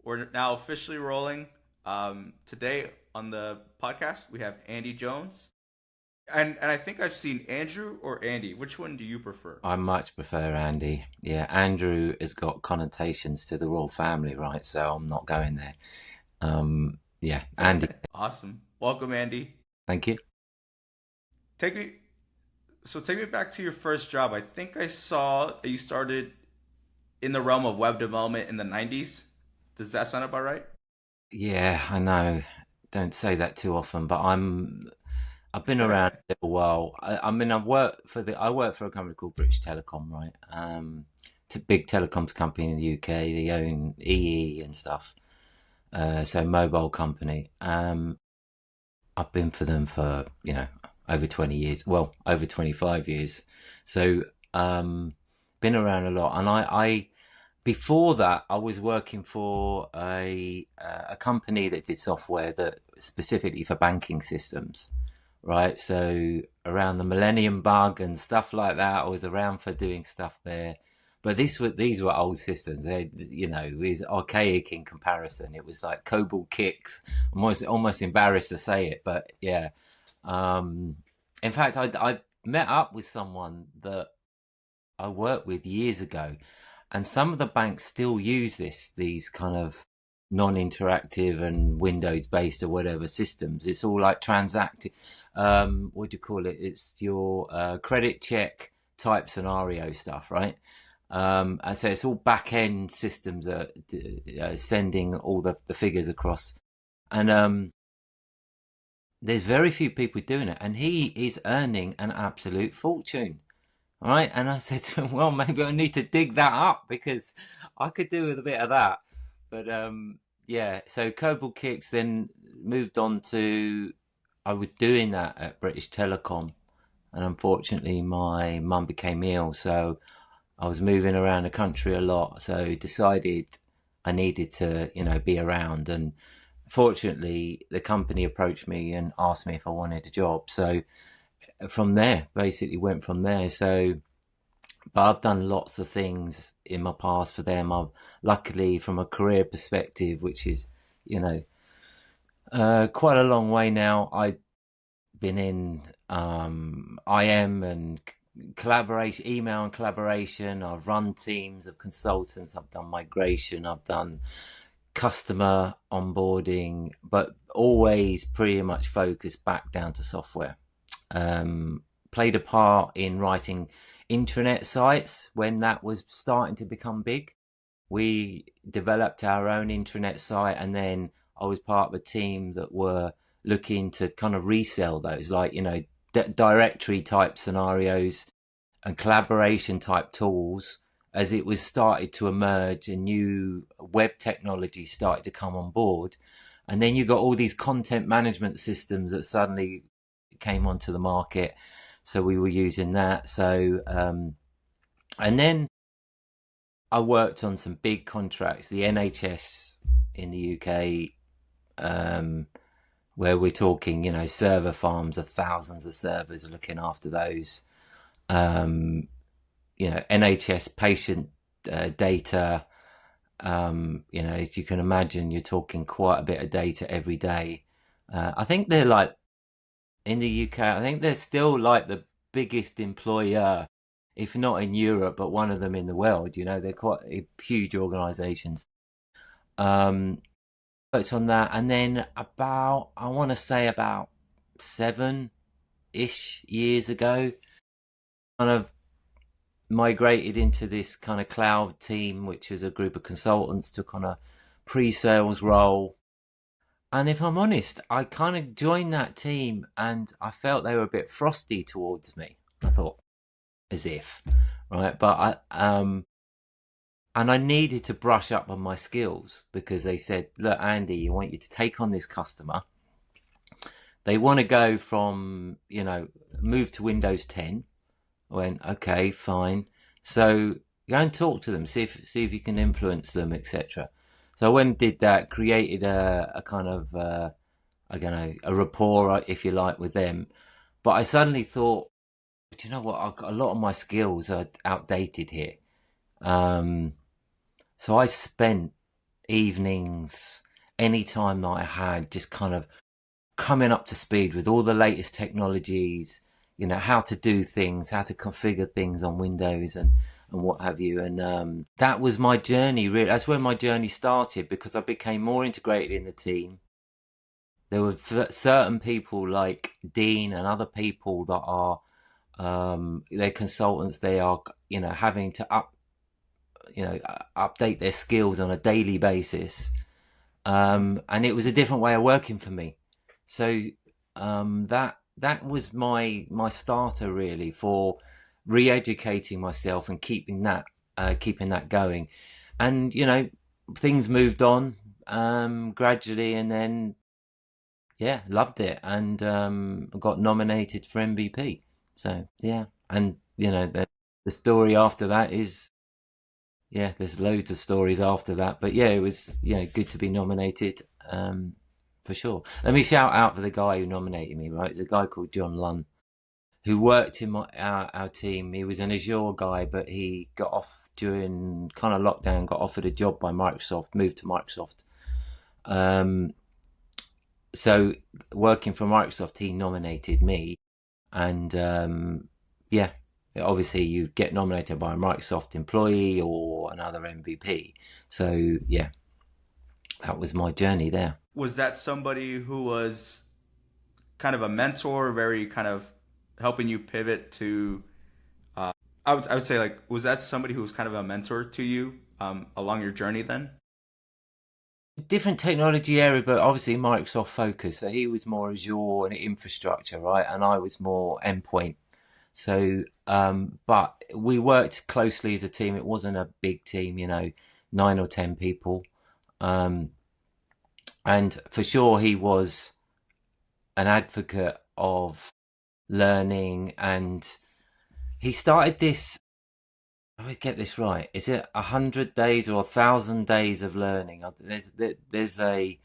We're now officially rolling. Today on the podcast, we have Andy Jones. And I think I've seen Andrew or Andy. Which one do you prefer? I much prefer Andy. Yeah, Andrew has got connotations to the royal family, right? So I'm not going there. Yeah, Andy. Awesome. Welcome, Andy. Thank you. Take me take me back to your first job. I think I saw that you started in the realm of web development in the 90s. Does that sound about right? Yeah, I know. Don't say that too often, but I've been around a little while. I mean, I work for a company called British Telecom, right? It's a big telecoms company in the UK. They own EE and stuff. So mobile company. I've been for them for over 20 years. Well, over 25 years. So been around a lot, and I before that, I was working for a company that did software that specifically for banking systems, right? So around the Millennium Bug and stuff like that, I was around for doing stuff there. But these were old systems. It was archaic in comparison. It was like COBOL kicks. I'm almost embarrassed to say it, but yeah. Um, in fact, I met up with someone that I worked with years ago, and some of the banks still use these kind of non-interactive and Windows based or whatever systems. It's all like transactive. What do you call it? It's your credit check type scenario stuff, right? And so it's all back end systems that sending all the figures across. And there's very few people doing it, and he is earning an absolute fortune. Right, and I said to him, "Well, maybe I need to dig that up because I could do with a bit of that." But yeah. So Cobalt Kicks then moved on to. I was doing that at British Telecom, and unfortunately, my mum became ill, so I was moving around the country a lot. So decided I needed to, be around. And fortunately, the company approached me and asked me if I wanted a job. So from there, basically went from there. So, but I've done lots of things in my past for them. I've luckily, from a career perspective, which is, you know, quite a long way now. I've been in IM and collaboration, email and collaboration. I've run teams of consultants. I've done migration. I've done customer onboarding, but always pretty much focused back down to software. Played a part in writing intranet sites when that was starting to become big. We developed our own intranet site, and then I was part of a team that were looking to kind of resell those, like, directory type scenarios and collaboration type tools as it was started to emerge and new web technology started to come on board. And then you got all these content management systems that suddenly came onto the market. So we were using that. So, and then I worked on some big contracts, the NHS in the UK, where we're talking, server farms of thousands of servers looking after those. NHS patient data. As you can imagine, you're talking quite a bit of data every day. I think they're like in the UK. I think they're still like the biggest employer, if not in Europe, but one of them in the world. They're quite huge organisations. Worked on that, and then I want to say about 7-ish years ago, kind of migrated into this kind of cloud team, which is a group of consultants, took on a pre-sales role. And if I'm honest, I kind of joined that team and I felt they were a bit frosty towards me. I thought, as if, right? But and I needed to brush up on my skills because they said, look, Andy, I want you to take on this customer. They want to go from, move to Windows 10. I went, okay, fine. So go and talk to them, see if you can influence them, etc. So I went and did that, created a kind of, I don't know, a rapport, if you like, with them. But I suddenly thought, do you know what? A lot of my skills are outdated here. So I spent evenings, any time that I had, just kind of coming up to speed with all the latest technologies, how to do things, how to configure things on Windows and what have you. And that was my journey, really. That's where my journey started, because I became more integrated in the team. There were certain people like Dean and other people that are, they're consultants. They are, having to update their skills on a daily basis. And it was a different way of working for me. So that was my starter, really, for re-educating myself and keeping that going. And things moved on gradually, and then loved it, and got nominated for MVP. So and the story after that is, there's loads of stories after that, but it was good to be nominated, for sure. Let me shout out for the guy who nominated me. Right, it's a guy called John Lunn, who worked in our team. He was an Azure guy, but he got off during kind of lockdown, got offered a job by Microsoft, moved to Microsoft. So working for Microsoft, he nominated me, and obviously you get nominated by a Microsoft employee or another MVP. So that was my journey there. Was that somebody who was kind of a mentor, very kind of helping you pivot to? I would say, like, was that somebody who was kind of a mentor to you along your journey then? Different technology area, but obviously Microsoft focused. So he was more Azure and infrastructure, right? And I was more Endpoint. So, but we worked closely as a team. It wasn't a big team, 9 or 10 people. And for sure, he was an advocate of learning, and he started this. Let me get this right. Is it 100 days or 1,000 days of learning? There's a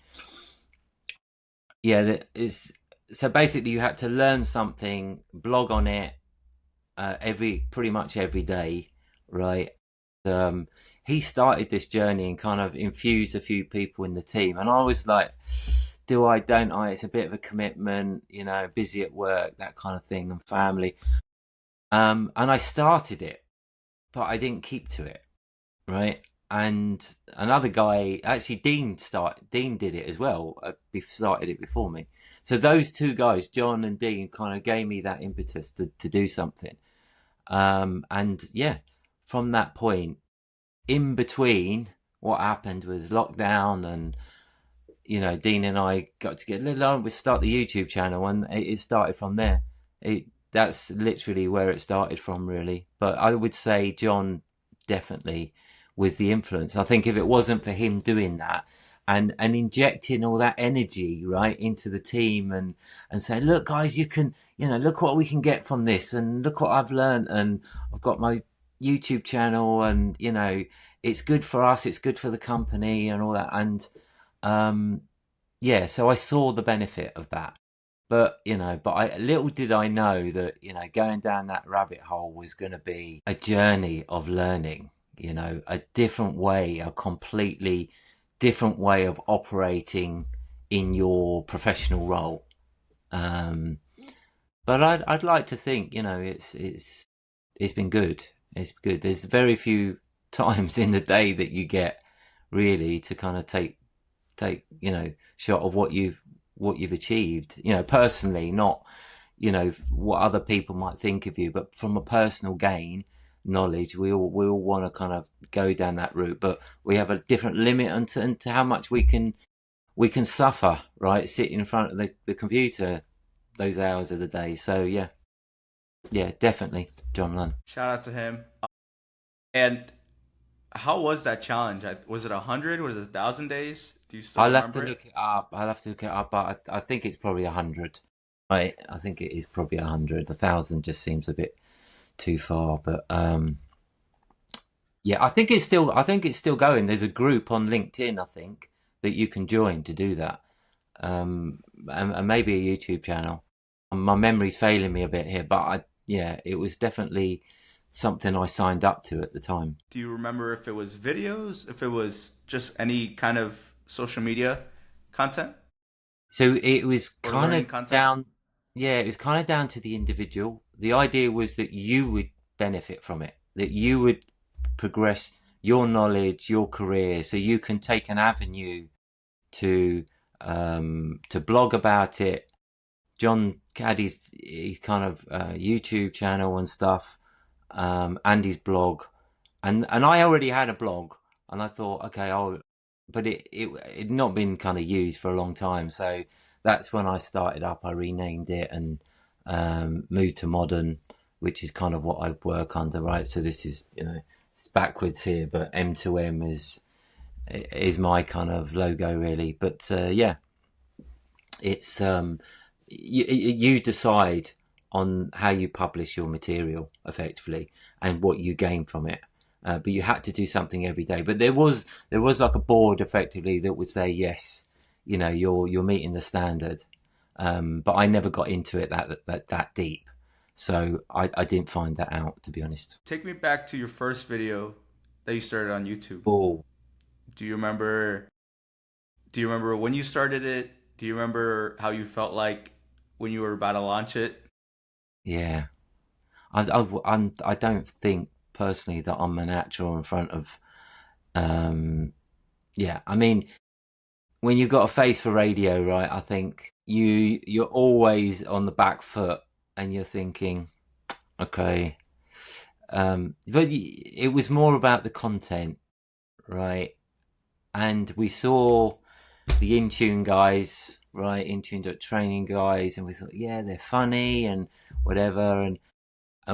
that is. So basically, you had to learn something, blog on it pretty much every day, right? He started this journey and kind of infused a few people in the team, and I was like, do I, don't I? It's a bit of a commitment, busy at work, that kind of thing, and family. And I started it, but I didn't keep to it, right? And another guy, actually Dean did it as well. Started it before me. So those two guys, John and Dean, kind of gave me that impetus to do something. And from that point, in between, what happened was lockdown, and Dean and I got to get a little on. We start the YouTube channel, and it started from there. That's literally where it started from, really. But I would say John definitely was the influence. I think if it wasn't for him doing that and injecting all that energy right into the team, and saying, look guys, you can, look what we can get from this, and look what I've learned, and I've got my YouTube channel, and it's good for us, it's good for the company, and all that. And so I saw the benefit of that. But little did I know that going down that rabbit hole was going to be a journey of learning, a different way, a completely different way of operating in your professional role. But I'd like to think it's been good. It's good. There's very few times in the day that you get really to kind of take shot of what you've achieved, personally, not what other people might think of you, but from a personal gain knowledge. We all want to kind of go down that route, but we have a different limit into how much we can suffer, right, sitting in front of the computer those hours of the day. So definitely John Lunn. Shout out to him. And how was that challenge? Was it 100? Was it 1,000 days? Do you still I'll have to remember it? look it up. But I think it's probably 100. Right, I think it is probably 100. 1,000 just seems a bit too far, but I think it's still going. There's a group on LinkedIn, I think, that you can join to do that, and maybe a YouTube channel. My memory's failing me a bit here, but it was definitely something I signed up to at the time. Do you remember if it was videos, if it was just any kind of social media content So it was or kind learning of content? down, yeah, it was kind of down to the individual. The idea was that you would benefit from it, that you would progress your knowledge, your career, so you can take an avenue to blog about it. John had his kind of YouTube channel and stuff, and his blog, and I already had a blog, and I thought, okay, but it had not been kind of used for a long time, so that's when I started up. I renamed it and moved to modern, which is kind of what I work under, right? So this is, it's backwards here, but M2M is my kind of logo really. But yeah, it's you decide on how you publish your material effectively and what you gain from it. But you had to do something every day. But there was like a board effectively that would say yes, you're meeting the standard. But I never got into it that deep, so I didn't find that out, to be honest. Take me back to your first video that you started on YouTube. Oh Do you remember do you remember when you started it? Do you remember how you felt like when you were about to launch it? yeah, I don't think personally that I'm a natural in front of. Yeah, I mean, when you've got a face for radio, right? I think you're always on the back foot, and you're thinking, okay. But it was more about the content, right? And we saw the Intune guys, right? Intune.training guys, and we thought, yeah, they're funny and whatever, and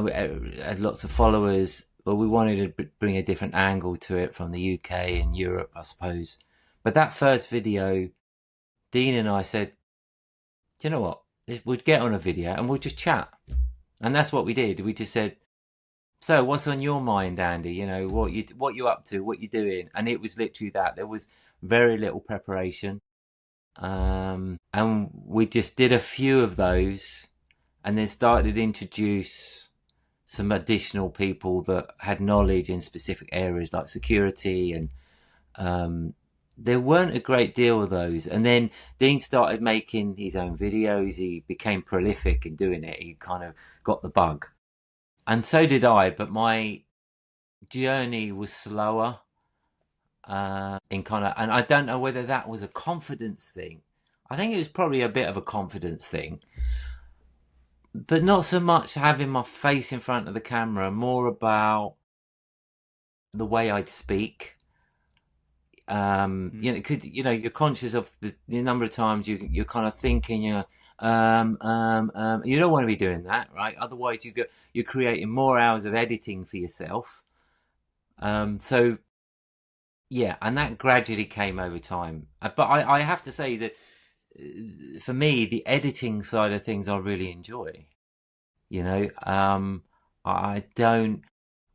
we had lots of followers, but we wanted to bring a different angle to it from the UK and Europe, I suppose. But that first video, Dean and I said, do you know what? We'd get on a video and we'll just chat. And that's what we did. We just said, so what's on your mind, Andy? What you up to, what you doing? And it was literally that. There was very little preparation. And we just did a few of those and then started to introduce some additional people that had knowledge in specific areas like security, and there weren't a great deal of those. And then Dean started making his own videos. He became prolific in doing it. He kind of got the bug, and so did I. But my journey was slower, and I don't know whether that was a confidence thing. I think it was probably a bit of a confidence thing, but not so much having my face in front of the camera, more about the way I'd speak. Mhm. You're conscious of the number of times you're kind of thinking, you don't want to be doing that, right? Otherwise, you're creating more hours of editing for yourself. So yeah, and that gradually came over time. But I have to say that for me, the editing side of things I really enjoy. You know, I don't.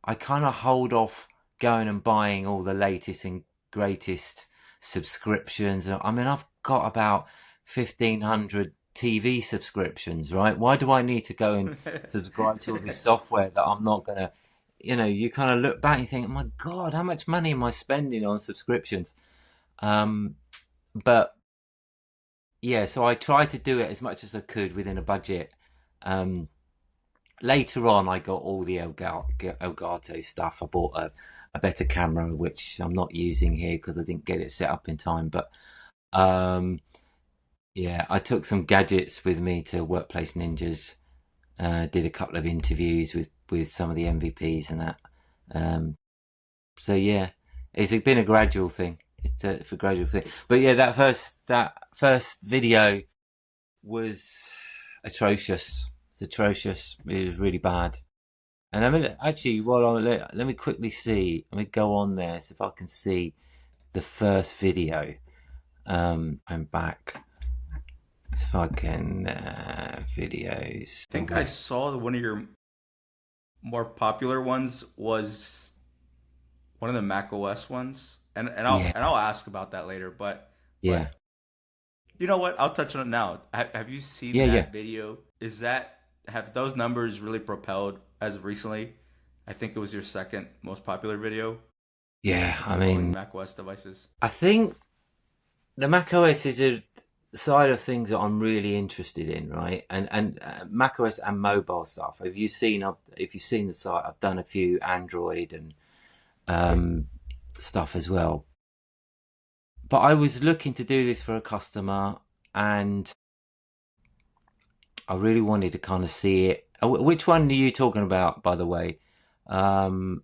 I kind of hold off going and buying all the latest and greatest subscriptions. I mean, I've got about 1,500 TV subscriptions, right? Why do I need to go and subscribe to all this software that I'm not gonna? You kind of look back and think, oh my God, how much money am I spending on subscriptions? Um, but yeah, so I tried to do it as much as I could within a budget. Um, Later on, I got all the Elgato stuff. I bought a better camera, which I'm not using here because I didn't get it set up in time. But um, yeah, I took some gadgets with me to Workplace Ninjas. Did a couple of interviews with some of the MVPs and that. Um, so yeah, it's been a gradual thing. It's a gradual thing. But yeah, that first video was atrocious. It's atrocious. It was really bad. And I mean, actually, let me quickly see. Let me go on there, so if I can see the first video. I'm back. So if I can videos. I think I saw that one of your more popular ones was one of the Mac OS ones, and Yeah, I'll ask about that later. yeah, But you know what? I'll touch on it now. Have you seen yeah, yeah. that video? Is that have those numbers really propelled as of recently? I think it was your second most popular video, Yeah, I enrolling mean, macOS devices. I think the Mac OS is a side of things that I'm really interested in, right? And Mac OS and mobile stuff. If you've seen the site, I've done a few Android and um, stuff as well. But I was looking to do this for a customer, and I really wanted to kind of see it. Which one are you talking about, by the way? Because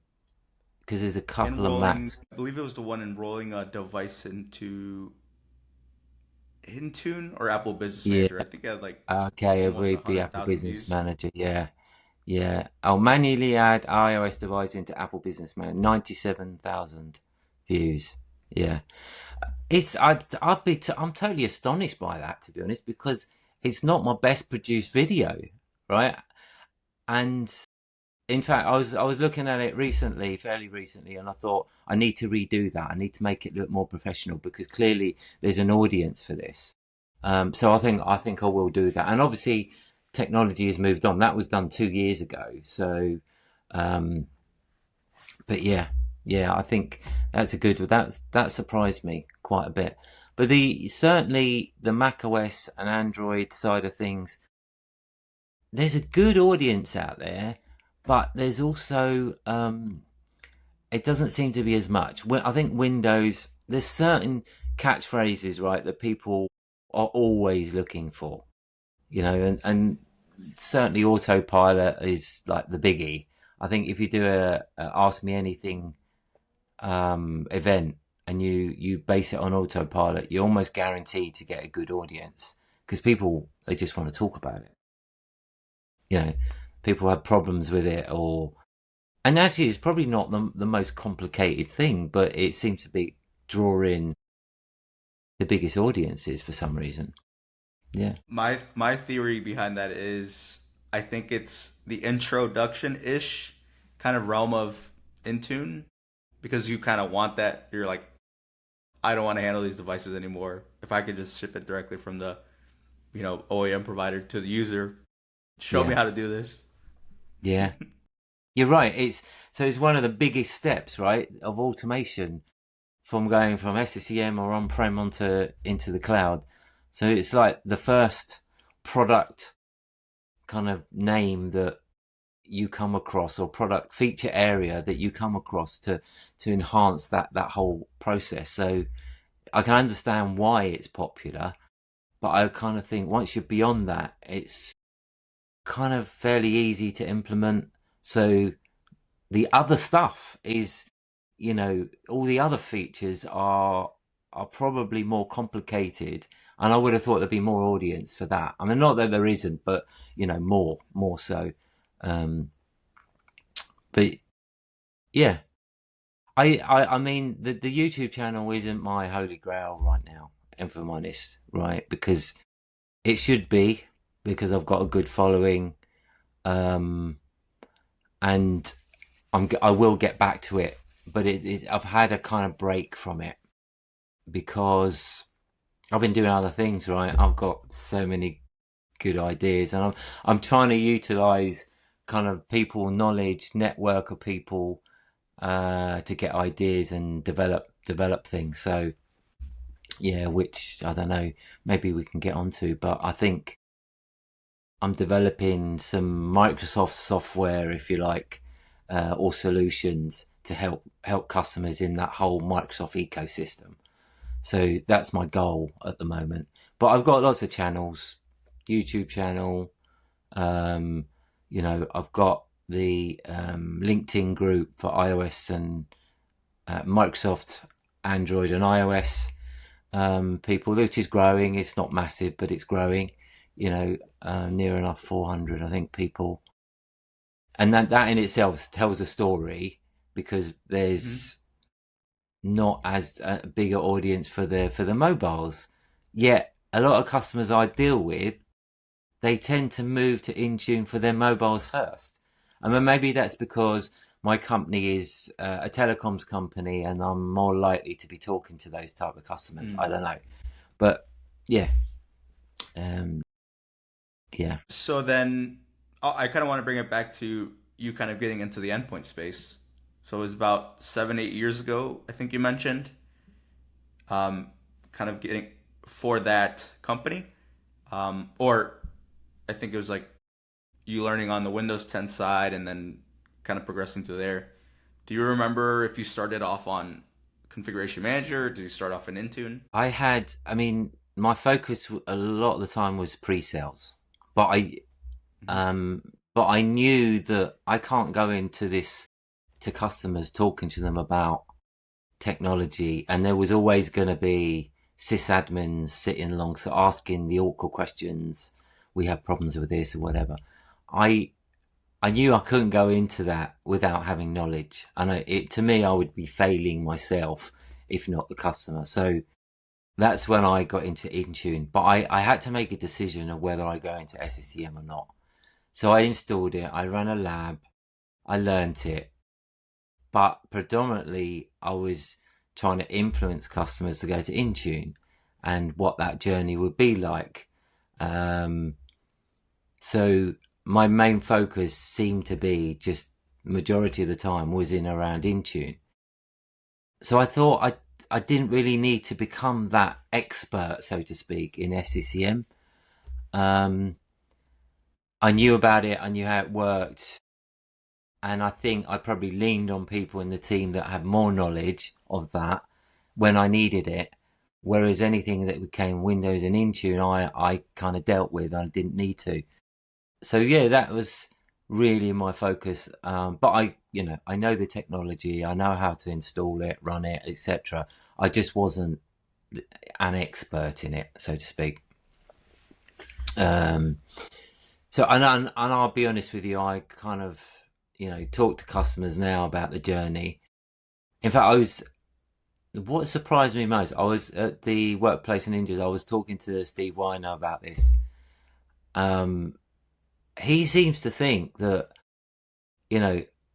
there's a couple of Enrolling, Macs. I believe it was the one enrolling a device into Intune or Apple Business Yeah, Manager. I think it had like okay, it almost would be Apple 100,000 Business views. Manager. Yeah, yeah. I'll manually add iOS device into Apple Business Manager. 97,000 views. Yeah, I'm totally astonished by that, to be honest, because it's not my best produced video, right? And in fact, I was looking at it recently, fairly recently, and I thought I need to redo that. I need to make it look more professional because clearly there's an audience for this. So I think I will do that. And obviously, technology has moved on. That was done 2 years ago. So, um, but yeah, yeah, I think that's a good. That surprised me quite a bit. But the certainly the Mac OS and Android side of things, there's a good audience out there, but there's also it doesn't seem to be as much. I think Windows, there's certain catchphrases, right, that people are always looking for, and certainly autopilot is like the biggie. I think if you do a ask me anything event and you base it on autopilot, you're almost guaranteed to get a good audience because people they just want to talk about it. You know, people have problems with it, or and actually, it's probably not the most complicated thing, but it seems to be drawing the biggest audiences for some reason. Yeah, My theory behind that is I think it's the introduction ish kind of realm of Intune because you kind of want that. You're like, I don't want to handle these devices anymore. If I could just ship it directly from the OEM provider to the user, show me yeah, how to do this. yeah. You're right. It's one of the biggest steps, right, of automation from going from SCCM or on-prem onto into the cloud. So it's like the first product kind of name that you come across or product feature area that you come across to enhance that whole process. So I can understand why it's popular, but I kind of think once you're beyond that, it's kind of fairly easy to implement. So the other stuff is, all the other features are probably more complicated, and I would have thought there'd be more audience for that. I mean, not that there isn't, but more so. Um, but yeah, I mean, the YouTube channel isn't my holy grail right now, if I'm honest, right? Because it should be, because I've got a good following, um, and I will get back to it, but I've had a kind of break from it because I've been doing other things, right? I've got so many good ideas, and I'm trying to utilize kind of people knowledge, network of people to get ideas and develop things. So yeah, which I don't know, maybe we can get onto, but I think I'm developing some Microsoft software, if you like, or solutions to help customers in that whole Microsoft ecosystem. So that's my goal at the moment. But I've got lots of channels, YouTube channel. Um, I've got the LinkedIn group for iOS and Microsoft, Android, and iOS people, which is growing. It's not massive, but it's growing. Near enough 400, I think, people, and that in itself tells a story because Mm-hmm. there's not as a bigger audience for the mobiles. Yet a lot of customers I deal with, they tend to move to Intune for their mobiles first. I mean, maybe that's because my company is a telecoms company, and I'm more likely to be talking to those type of customers. I don't know, but yeah, um, yeah, So then I kind of want to bring it back to you kind of getting into the endpoint space. So it was about 7, 8 years ago, I think you mentioned, um, kind of getting for that company. Or I think it was like you learning on the Windows 10 side and then kind of progressing through there. Do you remember if you started off on Configuration Manager? Or did you start off in Intune? I mean, my focus a lot of the time was pre-sales, but Mhm. um, I knew that I can't go into this to customers talking to them about technology, and there was always going to be sysadmins sitting alongside asking the awkward questions. We have problems with this or whatever. I I knew I couldn't go into that without having knowledge, and to me, I would be failing myself if not the customer. So that's when I got into Intune. But I had to make a decision of whether I go into SCCM or not. So I installed it. I ran a lab. I learnt it, but predominantly I was trying to influence customers to go to Intune and what that journey would be like. Um, so my main focus seemed to be just majority of the time was in around Intune. So I thought I didn't really need to become that expert, so to speak, in SCCM. Um, I knew about it. I knew how it worked. And I think I probably leaned on people in the team that had more knowledge of that when I needed it. Whereas anything that became Windows and Intune, I kind of dealt with. I didn't need to. So yeah, that was really my focus. But I know the technology. I know how to install it, run it, etc. I just wasn't an expert in it, so to speak. Um, and I'll be honest with you, I kind of talk to customers now about the journey. In fact, what surprised me most, I was at the Workplace Ninjas. I was talking to Steve Weiner about this. Um, he seems to think that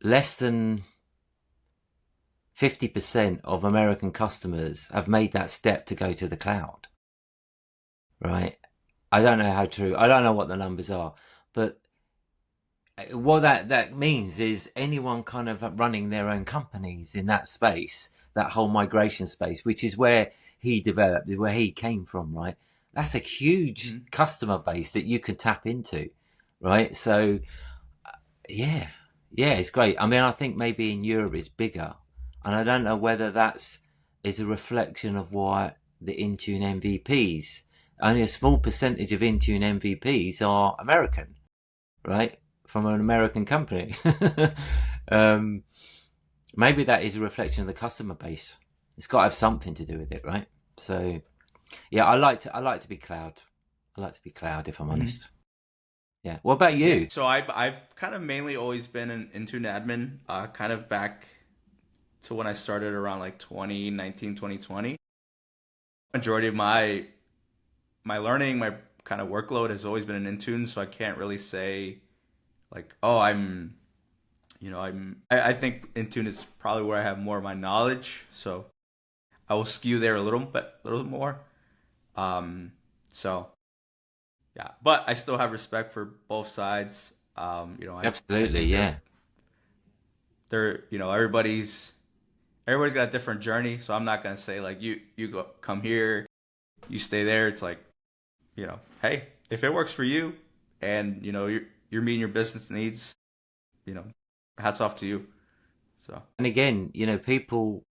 less than 50% of American customers have made that step to go to the cloud. Right? I don't know how true. I don't know what the numbers are, but what that means is anyone kind of running their own companies in that space, that whole migration space, which is where he developed, where he came from, right? That's a huge Mhm. customer base that you can tap into, right? So yeah, yeah, it's great. I mean, I think maybe in Europe it's bigger, and I don't know whether that's is a reflection of why the Intune MVPs. Only a small percentage of Intune MVPs are American, right? From an American company. um, Maybe that is a reflection of the customer base. It's got to have something to do with it, right? So yeah, I like to be cloud. I like to be cloud if I'm Mhm. honest. Yeah. What about Yeah. you? So I've kind of mainly always been an Intune admin, kind of back to when I started around like 2019, 2020. Majority of my learning, my kind of workload has always been in Intune, so I can't really say like, oh, I think Intune is probably where I have more of my knowledge, so I will skew there a little more. Um, so yeah, but I still have respect for both sides. I Absolutely, think yeah. everybody's got a different journey, so I'm not gonna say like you go come here, you stay there. It's like, hey, if it works for you and you're meeting your business needs, you know, hats off to you. So And again, people,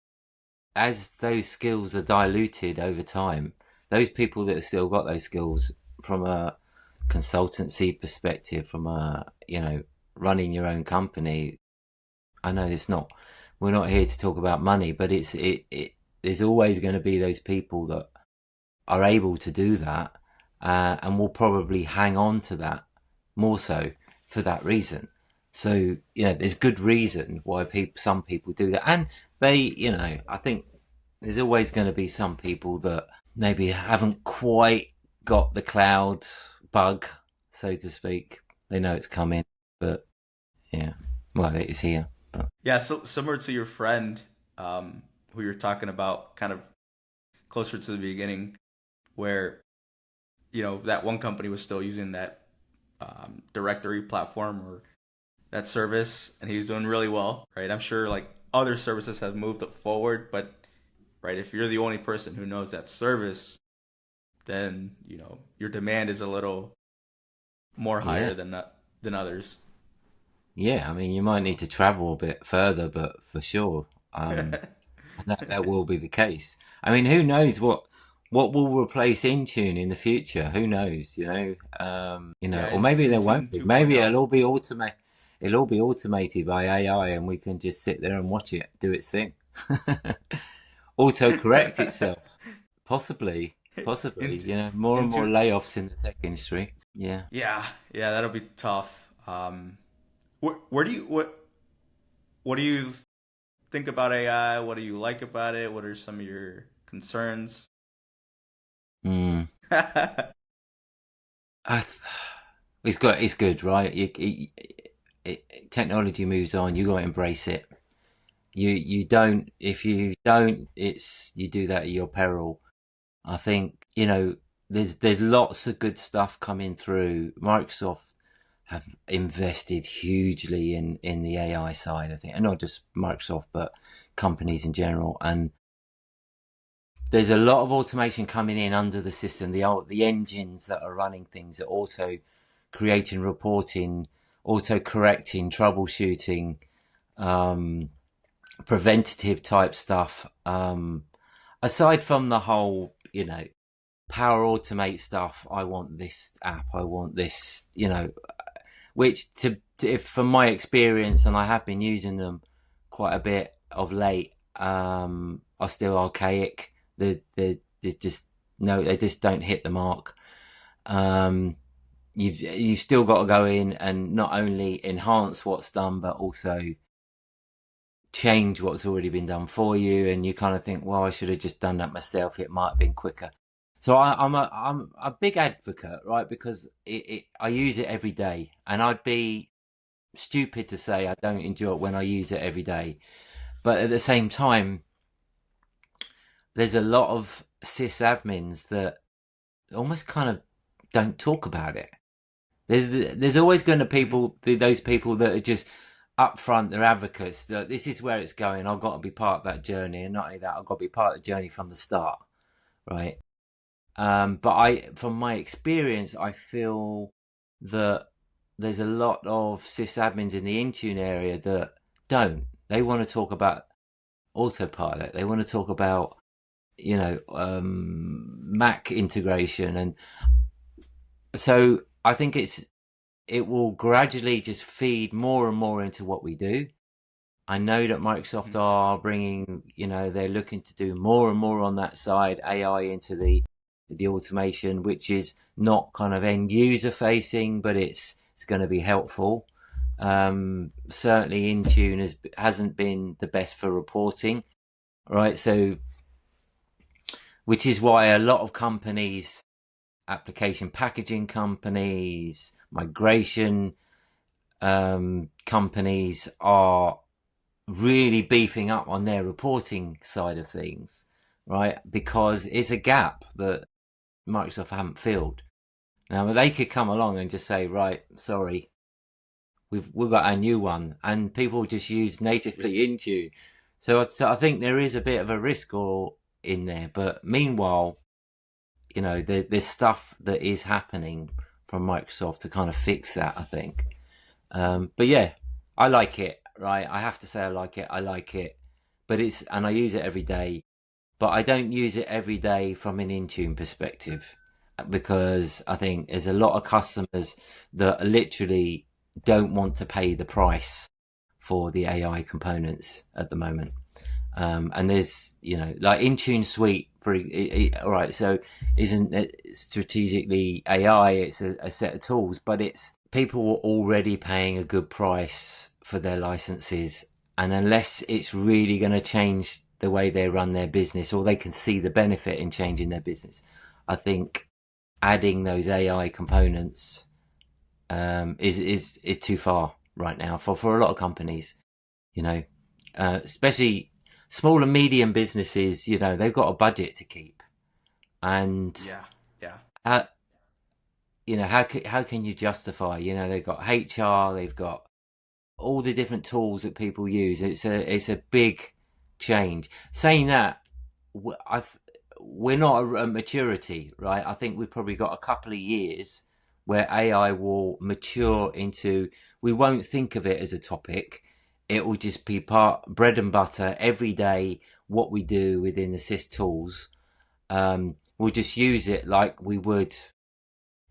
as those skills are diluted over time, those people that have still got those skills from a consultancy perspective, from running your own company. I know we're not here to talk about money, but there's always going to be those people that are able to do that, and will probably hang on to that more so for that reason. So there's good reason why some people do that, and I think there's always going to be some people that maybe haven't quite got the cloud bug, so to speak. They know it's coming, but yeah, well, it is here. But yeah, so similar to your friend, who you're talking about, kind of closer to the beginning, where that one company was still using that directory platform or that service and he's doing really well, right? I'm sure like other services have moved forward, but right, if you're the only person who knows that service, then your demand is a little more Yeah, higher than others. yeah. I mean, you might need to travel a bit further, but for sure, that will be the case. I mean, who knows what will replace Intune in the future? Who knows? Yeah, Or maybe there won't Intune be. Maybe 2.0. it'll all be automated by AI, and we can just sit there and watch it do its thing, auto correct itself. Possibly, possibly. Into More and more into layoffs in the tech industry. Yeah. Yeah, yeah, that'll be tough. Where do you what do you think about AI? What do you like about it? What are some of your concerns? Mm. Yeah, I th- it's good, right? Technology moves on. You got to embrace it. You don't. If you don't, it's you do that at your peril. I think there's lots of good stuff coming through. Microsoft have invested hugely in the AI side, I think, and not just Microsoft, but companies in general. And there's a lot of automation coming in under the system. The engines that are running things are auto creating, reporting, auto correcting, troubleshooting, um, preventative type stuff. Aside from the whole, power automate stuff, I want this app, I want this, which if from my experience, and I have been using them quite a bit of late, are still archaic. They just no, they just don't hit the mark. Um, you've still got to go in and not only enhance what's done, but also change what's already been done for you. And you kind of think, well, I should have just done that myself. It might have been quicker. So I'm a big advocate, right? Because I use it every day, and I'd be stupid to say I don't enjoy it when I use it every day. But at the same time, there's a lot of sysadmins that almost kind of don't talk about it. There's always going to be those people that are just upfront. They're advocates. That this is where it's going. I've got to be part of that journey, and not only that, I've got to be part of the journey from the start, right? But from my experience, I feel that there's a lot of sysadmins in the Intune area that don't. They want to talk about autopilot. They want to talk about, Mac integration, and so I think it will gradually just feed more and more into what we do. I know that Microsoft are bringing, they're looking to do more and more on that side, AI into the automation, which is not kind of end user facing, but it's going to be helpful. Certainly Intune hasn't been the best for reporting, right? So, which is why a lot of companies, application packaging companies, migration companies are really beefing up on their reporting side of things, right? Because it's a gap that Microsoft haven't filled. Now they could come along and just say, right, sorry, we've got a new one, and people just use natively Intune. So I think there is a bit of a risk in there. But meanwhile, there's stuff that is happening from Microsoft to kind of fix that, I think. But yeah, I like it, right? I have to say I like it. I like it, and I use it every day, but I don't use it every day from an Intune perspective, because I think there's a lot of customers that literally don't want to pay the price for the AI components at the moment. And there's, like Intune Suite all right, so isn't it strategically AI? It's a set of tools, but it's people were already paying a good price for their licenses, and unless it's really going to change the way they run their business, or they can see the benefit in changing their business, I think adding those AI components is too far right now for a lot of companies. Especially small and medium businesses. They've got a budget to keep, and yeah, yeah. how how can you justify? They've got HR, they've got all the different tools that people use. It's a big change. Saying that, we're not at maturity, right? I think we've probably got a couple of years where AI will mature into. We won't think of it as a topic. It will just be part bread and butter every day. What we do within Assist tools, we'll just use it like we would,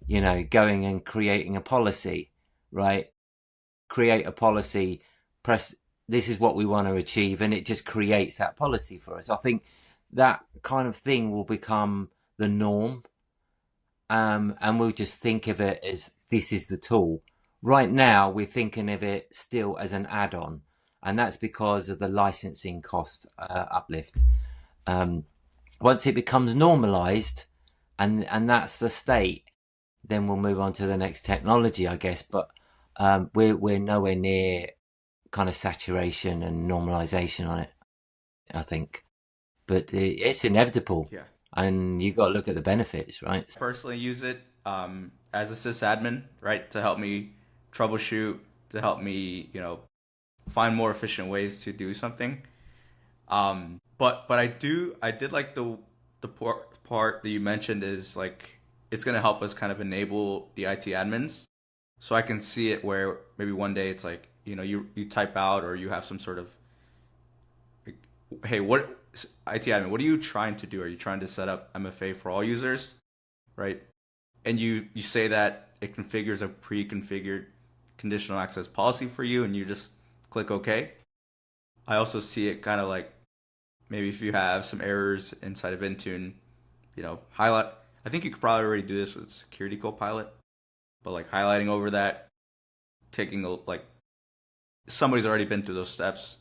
going and creating a policy, right? Create a policy, press, this is what we want to achieve, and it just creates that policy for us. I think that kind of thing will become the norm, and we'll just think of it as this is the tool. Right now, we're thinking of it still as an add-on, and that's because of the licensing cost uplift. Once it becomes normalized, and that's the state, then we'll move on to the next technology, I guess. But we're nowhere near kind of saturation and normalization on it, I think. But it's inevitable, Yeah. and you got to look at the benefits, right? Personally use it as a sysadmin, right, to help me troubleshoot, to help me, find more efficient ways to do something. But I did like the part that you mentioned is like it's gonna help us kind of enable the IT admins, so I can see it where maybe one day it's like you type out or you have some sort of like, hey, what IT admin, what are you trying to do? Are you trying to set up MFA for all users, right? And you say that it configures a pre-configured conditional access policy for you, and you just click OK. I also see it kind of like maybe if you have some errors inside of Intune, highlight. I think you could probably already do this with Security Copilot, but like highlighting over that, taking like somebody's already been through those steps.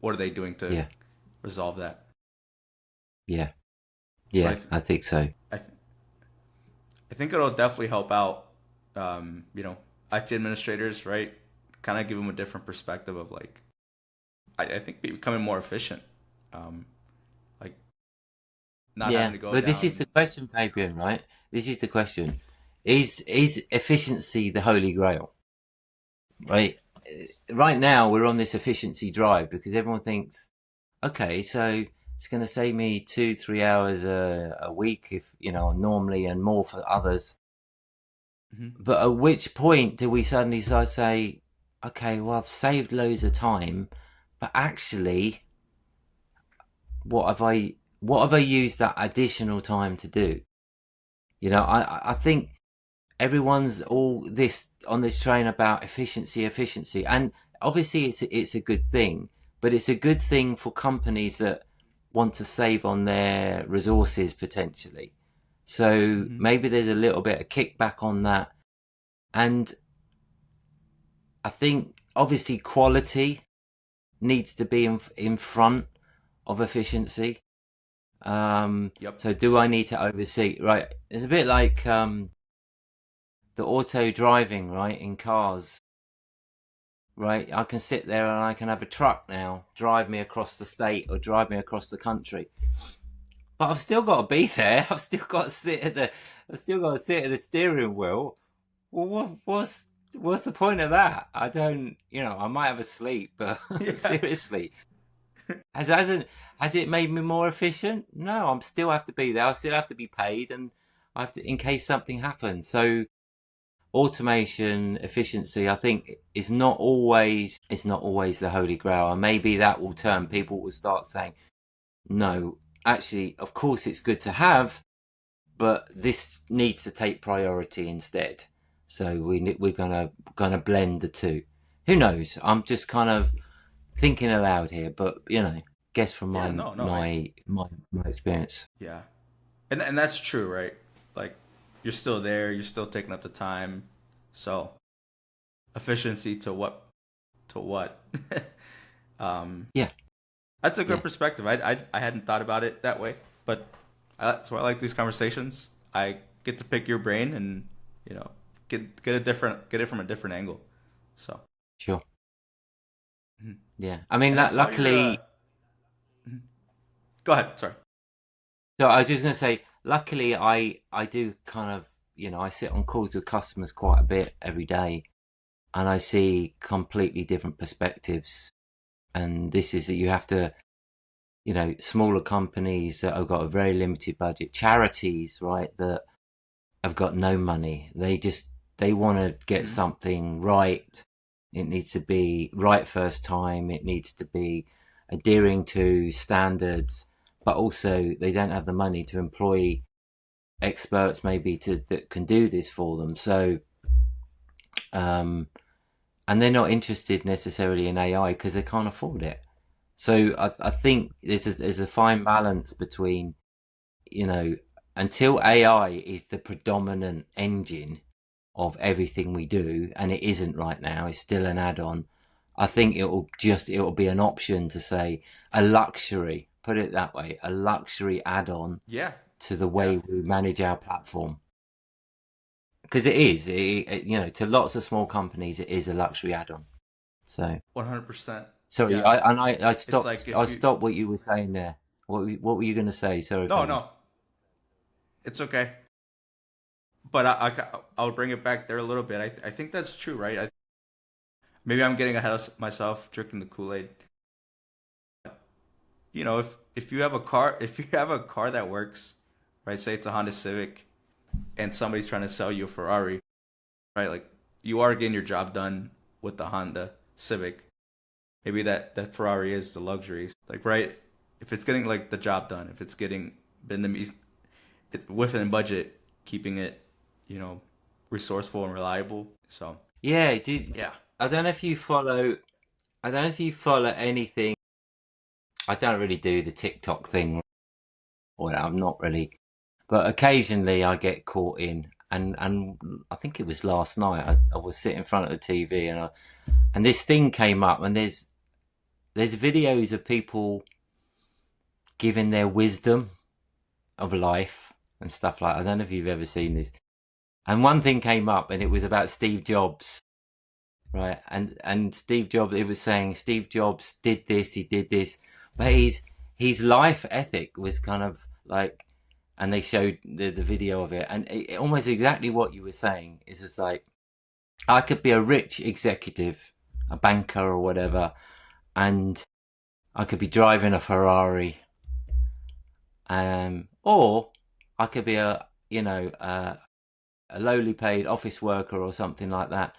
What are they doing to resolve that? Yeah, So yeah, I think so. I think it'll definitely help out, IT administrators, right? Kind of give them a different perspective of like, I think becoming more efficient, like not having Yeah, to go but this is the down. question, Fabian, right? This is the question. Is efficiency the holy grail? Right? Right now we're on this efficiency drive because everyone thinks, okay, so it's going to save me 2-3 hours a week if, normally, and more for others. Mhm. But at which point do we suddenly start to say, okay, well, I've saved loads of time, but actually, what have I used that additional time to do? I think everyone's all this on this train about efficiency, and obviously it's a good thing, but it's a good thing for companies that want to save on their resources potentially. So Mhm. maybe there's a little bit of kickback on that, and I think obviously quality needs to be in front of efficiency. Yep. So do I need to oversee? Right, it's a bit like the auto driving, right, in cars. Right, I can sit there and I can have a truck now drive me across the state or drive me across the country, but I've still got to be there. I've still got to sit at the, I've still got to sit at the steering wheel. Well, what's the point of that? I don't, I might have a sleep, but Yeah. seriously, has it made me more efficient? No, I'm still have to be there. I still have to be paid, and I have to in case something happens. So automation efficiency, I think, is not always the holy grail, and maybe that will turn people will start saying, no, actually, of course, it's good to have, but this needs to take priority instead. So we're gonna blend the two. Who knows? I'm just kind of thinking aloud here, but guess from Yeah. my No. No. my experience. Yeah. And that's true, right? Like you're still there. You're still taking up the time. So efficiency to what? To what? um, Yeah, that's a good yeah, perspective. I hadn't thought about it that way, but that's why I like these conversations. I get to pick your brain and get it from a different angle. So sure. mhm. Yeah, I mean, And I saw your luckily, mhm. Go ahead. Sorry. so I was just going to say, luckily, I do kind of, I sit on calls with customers quite a bit every day, and I see completely different perspectives. And this is that you have to, smaller companies that have got a very limited budget, charities, right, that have got no money. They want to get Hmm. something right. It needs to be right first time. It needs to be adhering to standards, but also they don't have the money to employ experts maybe that can do this for them. So, um, and they're not interested necessarily in AI because they can't afford it. So I think there's a fine balance between, you know, until AI is the predominant engine of everything we do, and it isn't right now, it's still an add-on. I think it'll be an option to say a luxury, put it that way, a luxury add-on Yeah. to the Yeah. way we manage our platform. Because it is, to lots of small companies, it is a luxury add-on. So, 100%. sorry, Yeah. I It's like I if you, stopped what you were saying there. What were you going to say? Sorry if no, I. no, it's okay. But I'll bring it back there a little bit. I think that's true, right? Maybe I'm getting ahead of myself, drinking the Kool-Aid. If you have a car, if you have a car that works, right? Say it's a Honda Civic, and somebody's trying to sell you a Ferrari, right? Like you are getting your job done with the Honda Civic. Maybe that Ferrari is the luxuries, like right? If it's getting like the job done, if it's getting been the it's within budget, keeping it, you know, resourceful and reliable. So Yeah, yeah. I don't know if you follow. I don't know if you follow anything. I don't really do the TikTok thing, or I'm not really. But occasionally I get caught in, and I think it was last night. I was sitting in front of the TV, and this thing came up, and there's videos of people giving their wisdom of life and stuff like. I don't know if you've ever seen this. And one thing came up, and it was about Steve Jobs, right? And Steve Jobs, it was saying Steve Jobs did this, he did this, but his life ethic was kind of like, and they showed the video of it, and almost exactly what you were saying is just like, I could be a rich executive, a banker or whatever, and I could be driving a Ferrari, or I could be a lowly paid office worker or something like that.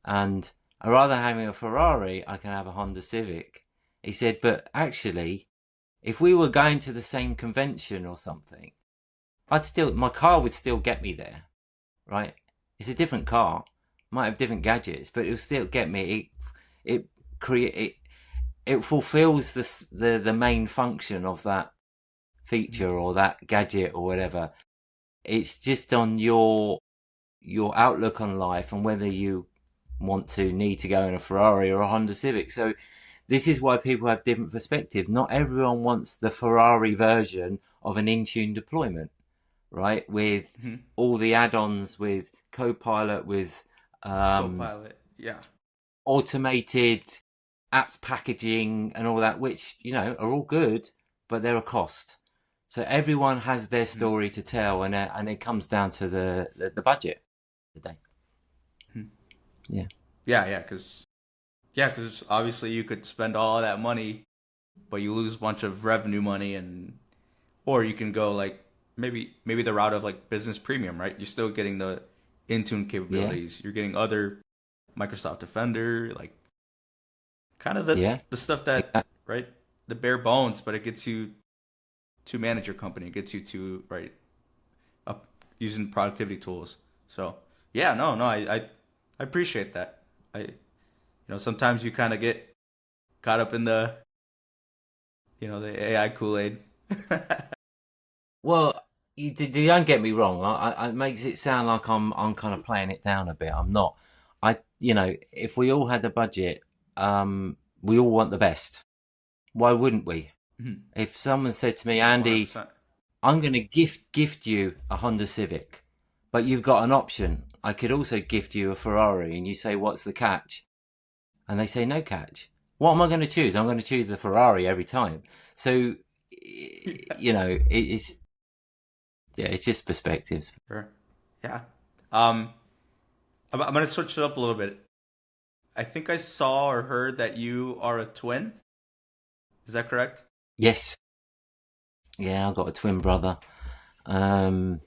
And rather than having a Ferrari, I can have a Honda Civic. He said, but actually, if we were going to the same convention or something, my car would still get me there, right? It's a different car, might have different gadgets, but it'll still get me. It create it fulfills the main function of that feature or that gadget or whatever. It's just on your outlook on life and whether you need to go in a Ferrari or a Honda Civic. So this is why people have different perspectives. Not everyone wants the Ferrari version of an Intune deployment, right? With Hmm. all the add-ons, with Copilot, with um, Copilot. Yeah. automated apps packaging and all that, which are all good, but they're a cost. So everyone has their Hmm. story to tell, and it comes down to the budget today. Hmm. Yeah. Yeah, because obviously you could spend all that money, but you lose a bunch of revenue money, and or you can go like maybe the route of like business premium, right? You're still getting the Intune Yeah. capabilities. You're getting other Microsoft Defender, like kind of the Yeah. the stuff that Exactly. right, the bare bones, but it gets you to manage your company. It gets you to right up using productivity tools. So yeah, no, I appreciate that. Sometimes you kind of get caught up in the AI Kool-Aid. Well, you don't get me wrong. It makes it sound like I'm kind of playing it down a bit. I'm not. If we all had the budget, we all want the best. Why wouldn't we? If someone said to me, Andy, 100%. I'm going to gift you a Honda Civic, but you've got an option. I could also gift you a Ferrari, and you say, what's the catch? And they say, no catch. What am I going to choose? I'm going to choose the Ferrari every time. So, it's yeah, it's just perspectives. Sure. Yeah. Um, I'm gonna switch it up a little bit. I think I saw or heard that you are a twin. Is that correct? Yes. Yeah, I've got a twin brother. Um,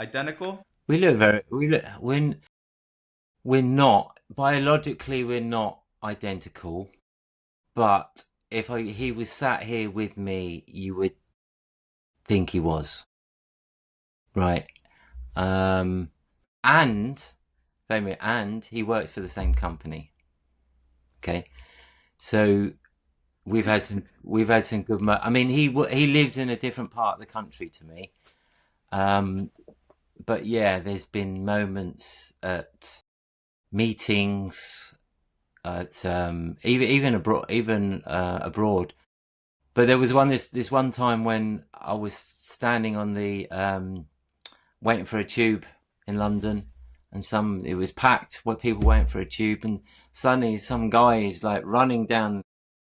Identical? we look very, we look, we're not, biologically, we're not identical, but he was sat here with me, you would think he was, right? Um, and, and he works for the same company. Okay. So we've had some good, I mean, he lives in a different part of the country to me. Um, but yeah, there's been moments at meetings, at even abroad. But there was this one time when I was standing on the waiting for a tube in London, and it was packed where people waiting for a tube, and suddenly some guy is like running down,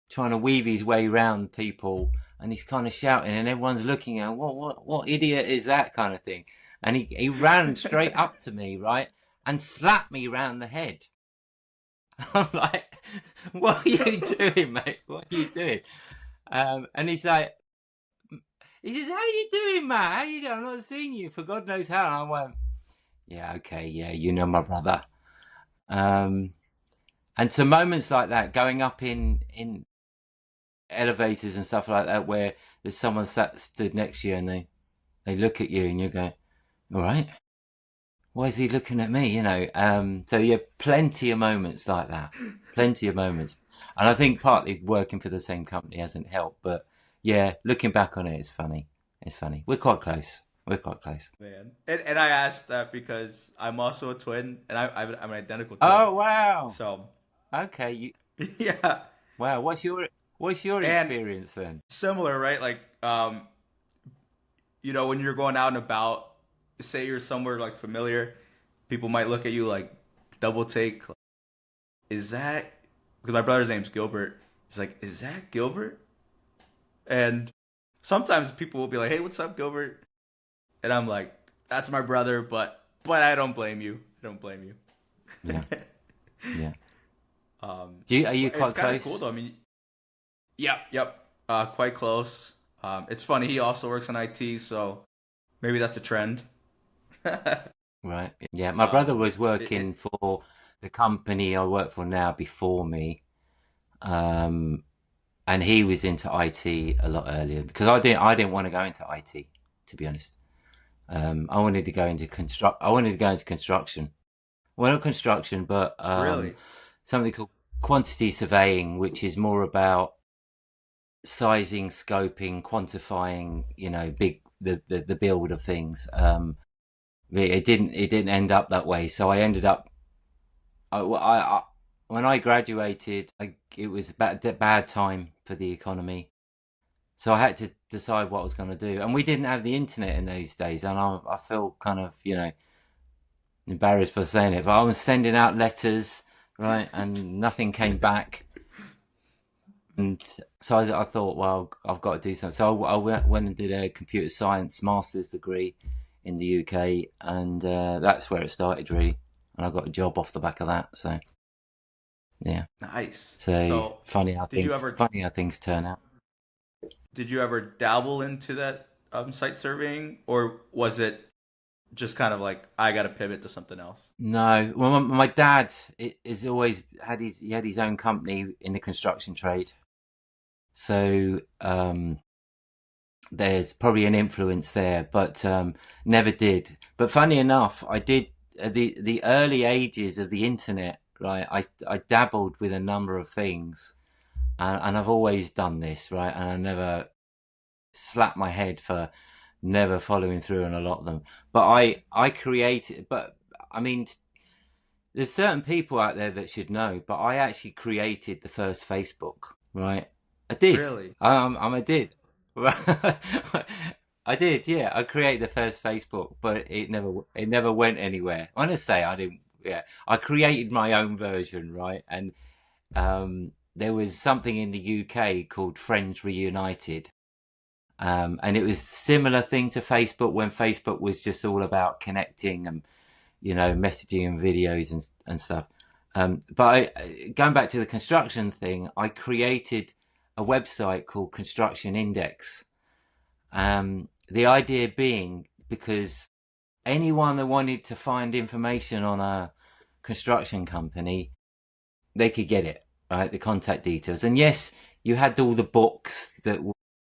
trying to weave his way around people, and he's kind of shouting, and everyone's looking at him, what idiot is that, kind of thing. And he ran straight up to me, right, and slapped me round the head. I'm like, what are you doing, mate? What are you doing? And he's like, he says, how you doing, Matt? How you doing? I've not seen you for God knows how. And I went, yeah, okay, yeah, you know my brother. Um, and so moments like that, going up in elevators and stuff like that, where there's someone stood next to you, and they look at you, and you go, all right, why is he looking at me? So yeah, plenty of moments like that, plenty of moments. And I think partly working for the same company hasn't helped, but yeah, looking back on it, it's funny. It's funny. We're quite close. We're quite close. Man. And I asked that because I'm also a twin, and I'm an identical twin. Oh wow. So, Okay. yeah. Wow. What's your And experience then? similar, right? Like, when you're going out and about, say you're somewhere like familiar, people might look at you like double take. Like, is that, because my brother's name's Gilbert. He's like, is that Gilbert? And sometimes people will be like, hey, what's up, Gilbert? And I'm like, that's my brother, but I don't blame you. I don't blame you. Yeah. Yeah. Are you It's quite kind of close? cool though. I mean, yep. Quite close. It's funny. He also works in IT, so maybe that's a trend. Right. Yeah. My brother was It, working it for the company I work for now before me. Um, and he was into IT a lot earlier because I didn't want to go into IT, to be honest. I wanted to go into construction. Well, not construction, but really, something called quantity surveying, which is more about sizing, scoping, quantifying, the build of things. It didn't end up that way. So I ended up, I when I graduated, it was a bad time for the economy. So I had to decide what I was going to do. And we didn't have the internet in those days. And I feel kind of, embarrassed by saying it, but I was sending out letters, right? And nothing came back. And so I thought, well, I've got to do something. So I went and did a computer science master's degree in the UK. And that's where it started, really. And I got a job off the back of that. So, yeah. nice. So So, funny how did you things ever funny how things turn out. did you ever dabble into that site surveying, or was it just kind of like I got to pivot to something else? No, well, my dad is always he had his own company in the construction trade, so there's probably an influence there, but never did. But funny enough, I did the early ages of the internet. Right, I dabbled with a number of things, and I've always done this, right, and I never slapped my head for never following through on a lot of them. But I created, but I mean, there's certain people out there that should know, but I actually created the first Facebook, right? I did. Really? I did. I did, yeah. I created the first Facebook, but it never went anywhere. I want to say I didn't. Yeah, I created my own version, right? And there was something in the UK called Friends Reunited, and it was a similar thing to Facebook when Facebook was just all about connecting and messaging and videos and stuff. Going back to the construction thing, I created a website called Construction Index. The idea being because anyone that wanted to find information on a construction company, they could get it, right? The contact details. And yes, you had all the books that were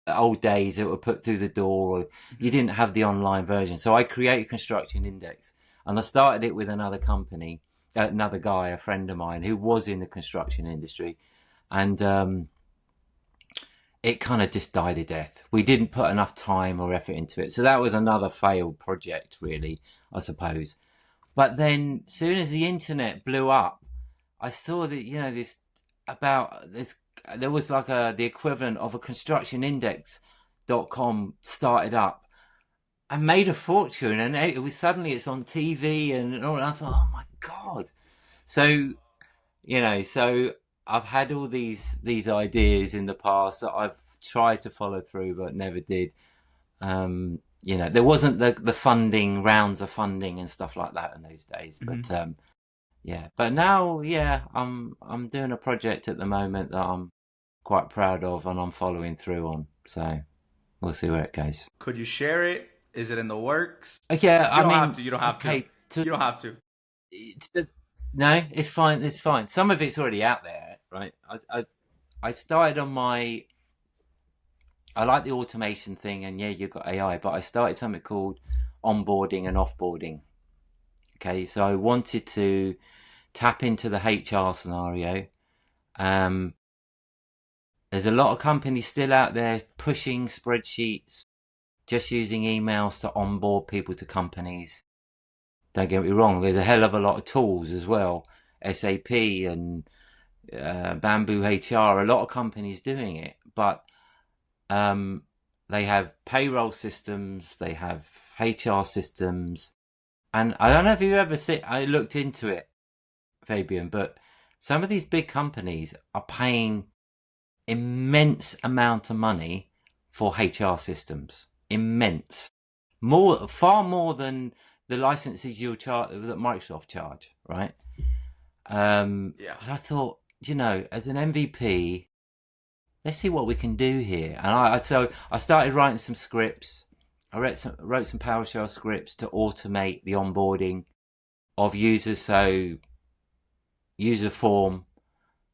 old days that were put through the door, or you Mhm. didn't have the online version. So I created Construction Index, and I started it with another company, another guy, a friend of mine who was in the construction industry. And it kind of just died a death. We didn't put enough time or effort into it. So that was another failed project, really, I suppose. But then, soon as the internet blew up, I saw that, this about this. There was like the equivalent of a constructionindex.com started up and made a fortune, and it was suddenly it's on TV and all. And I thought, oh my god! So so I've had all these ideas in the past that I've tried to follow through but never did. There wasn't the funding rounds of funding and stuff like that in those days, Mhm. but yeah. But now, yeah, I'm doing a project at the moment that I'm quite proud of and I'm following through on. So we'll see where it goes. Could you share it? Is it in the works? Yeah, You I don't have mean, to. You don't have to. okay, to, You don't have to. to no, it's fine. It's fine. Some of it's already out there, right? I started on my. I like the automation thing, and yeah, you've got AI, but I started something called onboarding and offboarding. Okay, so I wanted to tap into the HR scenario. Um, there's a lot of companies still out there pushing spreadsheets, just using emails to onboard people to companies. Don't get me wrong, there's a hell of a lot of tools as well, SAP and Bamboo HR. A lot of companies doing it, but um, they have payroll systems, they have HR systems, and I don't know if you ever see. I looked into it, Fabian, but some of these big companies are paying immense amount of money for HR systems. Immense, far more than the licenses you charge that Microsoft charge, right? Yeah. I thought, as an MVP, let's see what we can do here. And I started writing some scripts. I wrote some PowerShell scripts to automate the onboarding of users. So user form,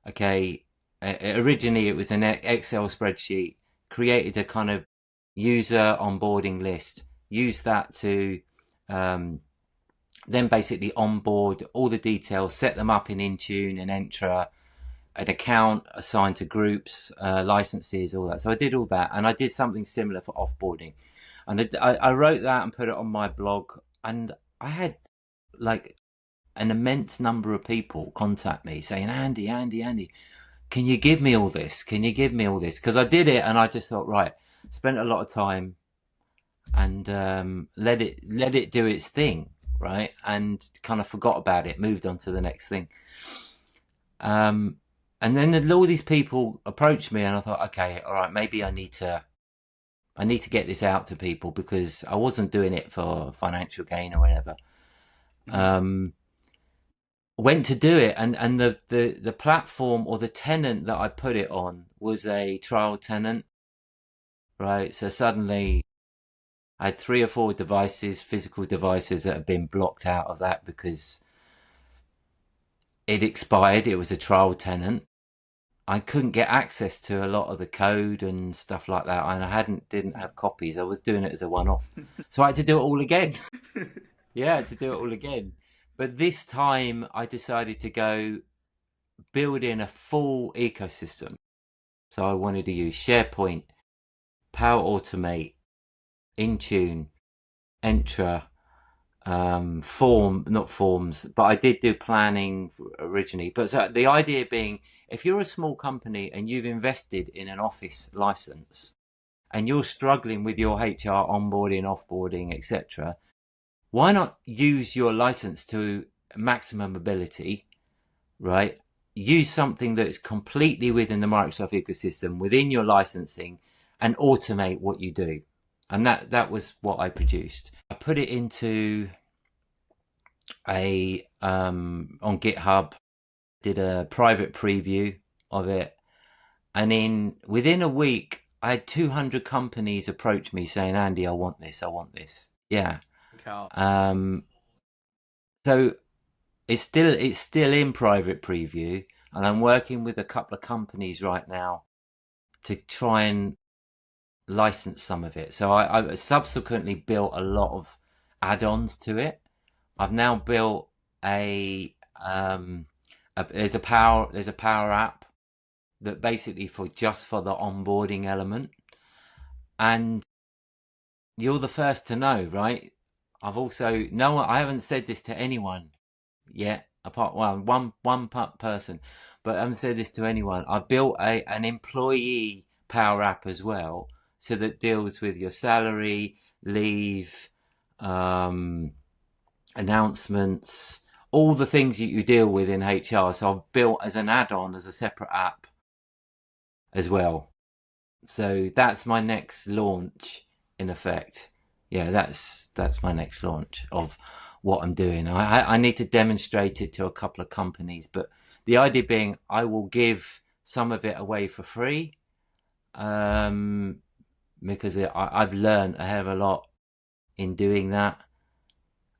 okay. Originally, it was an Excel spreadsheet. Created a kind of user onboarding list. Used that to then basically onboard all the details, set them up in Intune and Entra, an account assigned to groups, licenses, all that. So I did all that, and I did something similar for offboarding, and I wrote that and put it on my blog, and I had like an immense number of people contact me saying, Andy, can you give me all this? Can you give me all this? Because I did it, and I just thought, right, spent a lot of time and let it do its thing, right, and kind of forgot about it, moved on to the next thing. And then all these people approached me, and I thought, okay, all right, maybe I need to get this out to people because I wasn't doing it for financial gain or whatever. Mhm. Went to do it, and the platform or the tenant that I put it on was a trial tenant, right? So suddenly I had 3 or 4 devices, physical devices, that had been blocked out of that because it expired. It was a trial tenant. I couldn't get access to a lot of the code and stuff like that, and didn't have copies. I was doing it as a one-off, so I had to do it all again. Yeah, I had to do it all again. But this time, I decided to go build in a full ecosystem. So I wanted to use SharePoint, Power Automate, Intune, Entra, not forms, but I did do planning originally. But so the idea being, if you're a small company and you've invested in an Office license and you're struggling with your HR onboarding, offboarding, etc., why not use your license to maximum ability, right? Use something that is completely within the Microsoft ecosystem, within your licensing, and automate what you do. And that was what I produced. I put it into on GitHub. did a private preview of it, and within a week, I had 200 companies approach me saying, "Andy, I want this. I want this." Yeah. Cal. Um, so it's still in private preview, and I'm working with a couple of companies right now to try and license some of it. So I subsequently built a lot of add-ons to it. I've now built a there's a power app that basically for the onboarding element, and you're the first to know, right? I haven't said this to anyone yet, apart one person, but I haven't said this to anyone. I built an employee power app as well, so that deals with your salary, leave, announcements, all the things that you deal with in HR. So I've built as an add-on, as a separate app as well. So that's my next launch, in effect. Yeah, that's my next launch of what I'm doing. I need to demonstrate it to a couple of companies, but the idea being I will give some of it away for free, because I've learned a hell of a lot in doing that,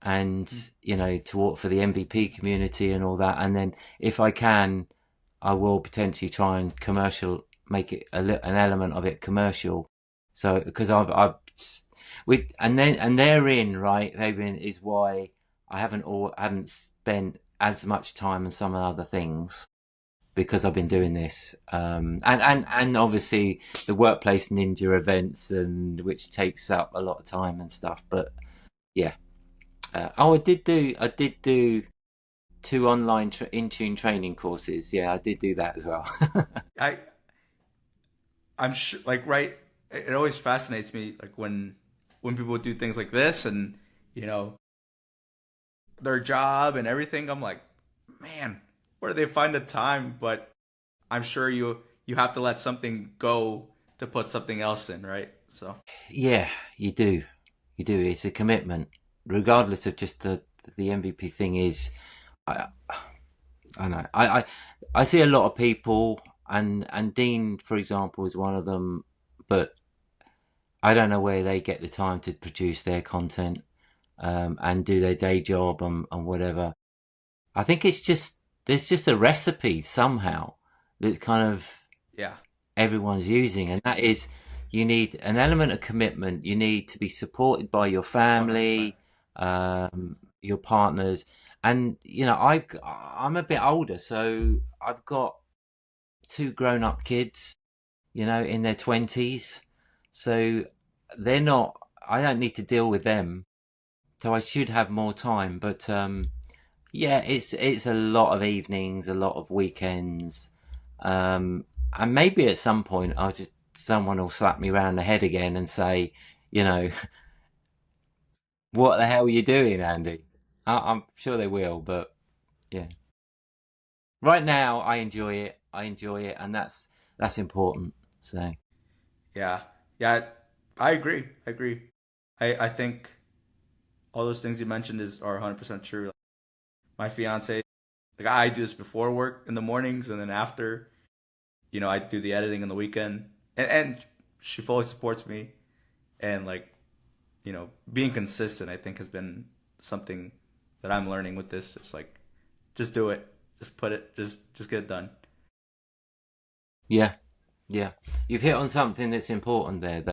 and for the MVP community and all that. And then if I can, I will potentially try and make it an element of it commercial. So because I've with and therein, right, Fabian, is why I haven't spent as much time on some other things, because I've been doing this, and obviously the workplace ninja events, and which takes up a lot of time and stuff. But yeah, I did do 2 online Intune training courses. Yeah, I did do that as well. I I'm sure, like, right. It always fascinates me, like when people do things like this, and you know their job and everything. I'm like, man, where do they find the time? But I'm sure you have to let something go to put something else in, right? So Yeah, you do. You do. It's a commitment, regardless of just the MVP thing. I I know. I see a lot of people, and Dean, for example, is one of them. But I don't know where they get the time to produce their content, and do their day job, and whatever. I think there's just a recipe somehow that's kind of yeah, everyone's using, and that is, you need an element of commitment. You need to be supported by your 100%. family, your partners, and I'm a bit older, so I've got 2 grown-up kids, in their 20s, so they're not. I don't need to deal with them, so I should have more time. But yeah, it's a lot of evenings, a lot of weekends, and maybe at some point someone will slap me round the head again and say, you know, what the hell are you doing, Andy? I'm sure they will, but yeah, right now I enjoy it. I enjoy it, and that's important. So Yeah, yeah, I agree. I agree. I think all those things you mentioned are 100% true. Like, my fiance, like, I do this before work in the mornings, and then after, I do the editing on the weekend, and she fully supports me. And like, being consistent, I think, has been something that I'm learning with this. It's like, just do it, just get it done. yeah, yeah, you've hit on something that's important there, though,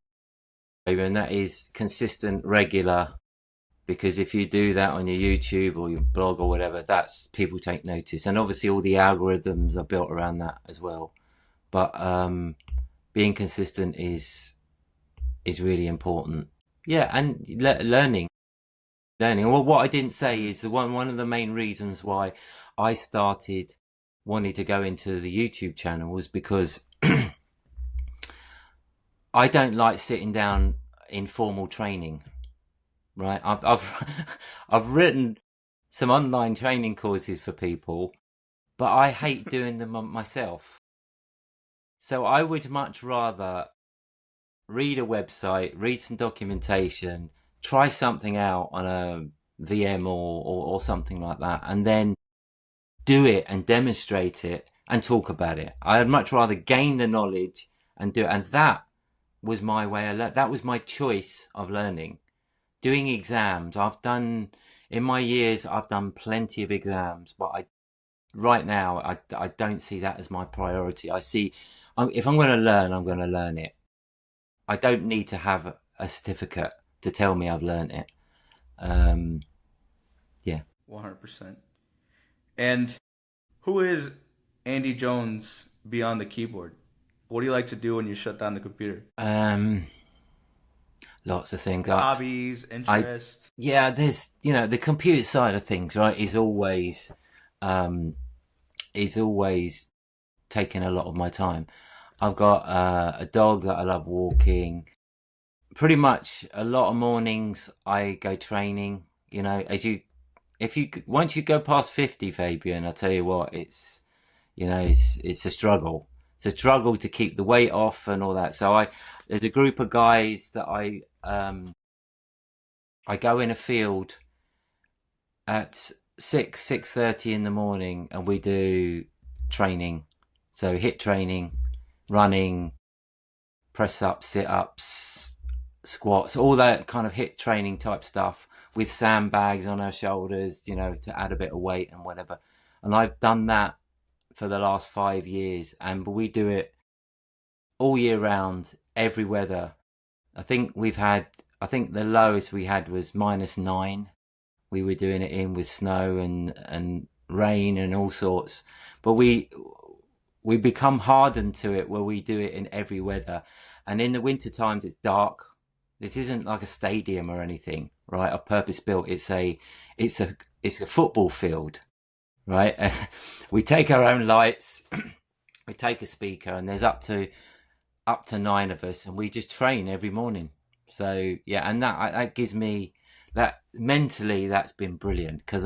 and that is consistent, regular. Because if you do that on your YouTube or your blog or whatever, that's people take notice, and obviously all the algorithms are built around that as well. But being consistent is really important. Yeah, and learning. Well, what I didn't say is the one of the main reasons why I started wanting to go into the YouTube channel was because I don't like sitting down in formal training. Right, I've I've written some online training courses for people, but I hate doing them myself. So I would much rather read a website, read some documentation, try something out on a VM or something like that, and then do it and demonstrate it and talk about it. I'd much rather gain the knowledge and do it. And that was my way of learning. That was my choice of learning. Doing exams, in my years, I've done plenty of exams, but right now, I don't see that as my priority. I see, if I'm going to learn, I'm going to learn it. I don't need to have a certificate to tell me I've learned it. Yeah. 100%. And who is Andy Jones beyond the keyboard? What do you like to do when you shut down the computer? Lots of things. Hobbies, interests. Yeah, there's, the computer side of things, right, is always taking a lot of my time. I've got a dog that I love walking. Pretty much a lot of mornings I go training. Once you go past 50, Fabian, I tell you what, it's a struggle. It's a struggle to keep the weight off and all that. So there's a group of guys that I go in a field at 6:30 in the morning, and we do training. So HIIT training, running, press ups, sit ups, squats, all that kind of HIIT training type stuff with sandbags on our shoulders, to add a bit of weight and whatever. And I've done that for the last 5 years, and we do it all year round, every weather. I think the lowest we had was -9. We were doing it in with snow and rain and all sorts, but we become hardened to it where we do it in every weather. And in the winter times, it's dark. This isn't like a stadium or anything, right? A purpose built. It's a football field, right? We take our own lights, we take a speaker, and there's up to 9 of us, and we just train every morning. So yeah, and that gives me that mentally. That's been brilliant because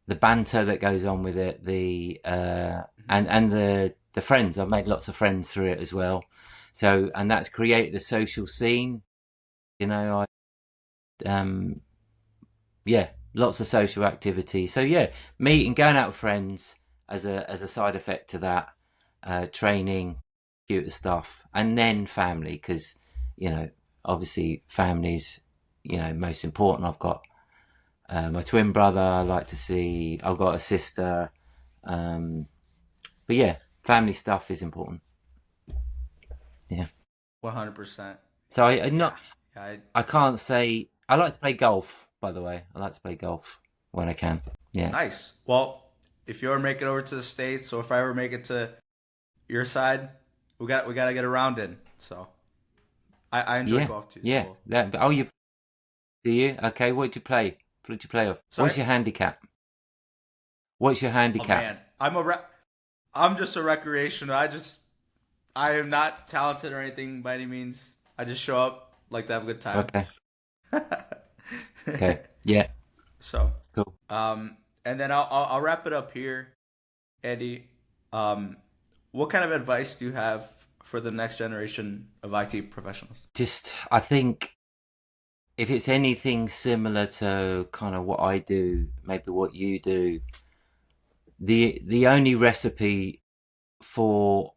the banter that goes on with it, and the friends. I've made lots of friends through it as well. So, and that's created a social scene. Lots of social activity. So yeah, meeting, going out with friends as a side effect to that, training, computer stuff, and then family, because obviously family's most important. I've got my twin brother I like to see. I've got a sister, but yeah, family stuff is important. Yeah. 100%. So Yeah, I can't say. I like to play golf, by the way. I like to play golf when I can. Yeah. nice. Well, if you ever make it over to the States, or if I ever make it to your side, we got to get a round in. So I enjoy Yeah. golf too. Yeah. So. You do you? Okay. What did you play? What did you play off? Sorry? What's your handicap? What's your Oh handicap? man, I'm just a recreational. I am not talented or anything by any means. I just show up, like to have a good time. Okay. Okay. Yeah. So, Cool. and then I'll wrap it up here, Andy. What kind of advice do you have for the next generation of IT professionals? I think if it's anything similar to kind of what I do, maybe what you do, the only recipe for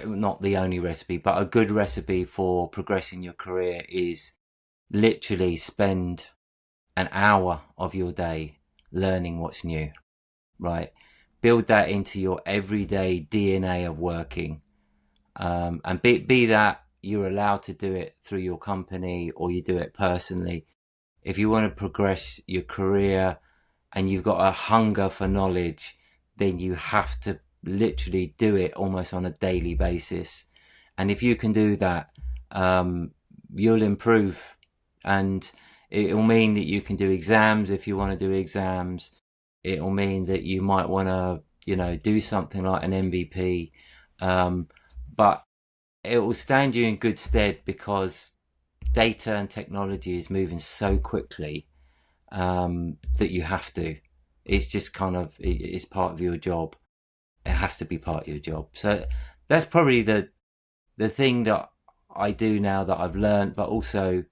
not the only recipe, but a good recipe for progressing your career is literally spend an hour of your day learning what's new, right? Build that into your everyday DNA of working, and be that you're allowed to do it through your company or you do it personally. If you want to progress your career and you've got a hunger for knowledge, then you have to literally do it almost on a daily basis. And if you can do that, you'll improve, and it will mean that you can do exams if you want to do exams. It will mean that you might want to, do something like an MVP, but it will stand you in good stead because data and technology is moving so quickly that you have to. It's just it's part of your job. It has to be part of your job. So that's probably the thing that I do now that I've learned, but also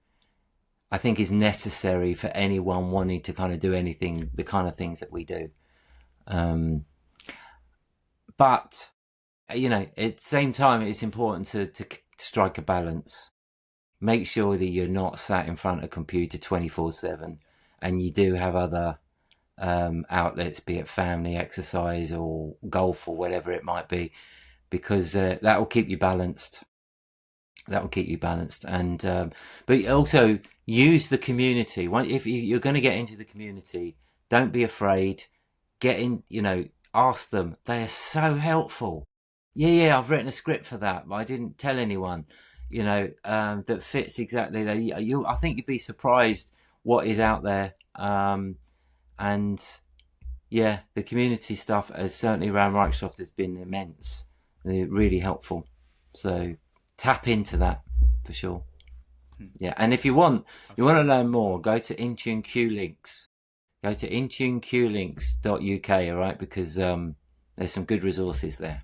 I think is necessary for anyone wanting to kind of do anything, the kind of things that we do. Um, but you know, at the same time, it's important to strike a balance. Make sure that you're not sat in front of a computer 24/7, and you do have other outlets, be it family, exercise, or golf, or whatever it might be, because that will keep you balanced. That will keep you balanced, and but also use the community. If you're going to get into the community, don't be afraid. Get in, you know, ask them. They are so helpful. Yeah, I've written a script for that, but I didn't tell anyone. You know, that fits exactly. I think you'd be surprised what is out there. And yeah, the community stuff, certainly around Microsoft, has been immense. They're really helpful. So tap into that for sure. Yeah, and if you want to learn more, go to Intune Q Links. Go to intuneqlinks.uk, all right, because there's some good resources there.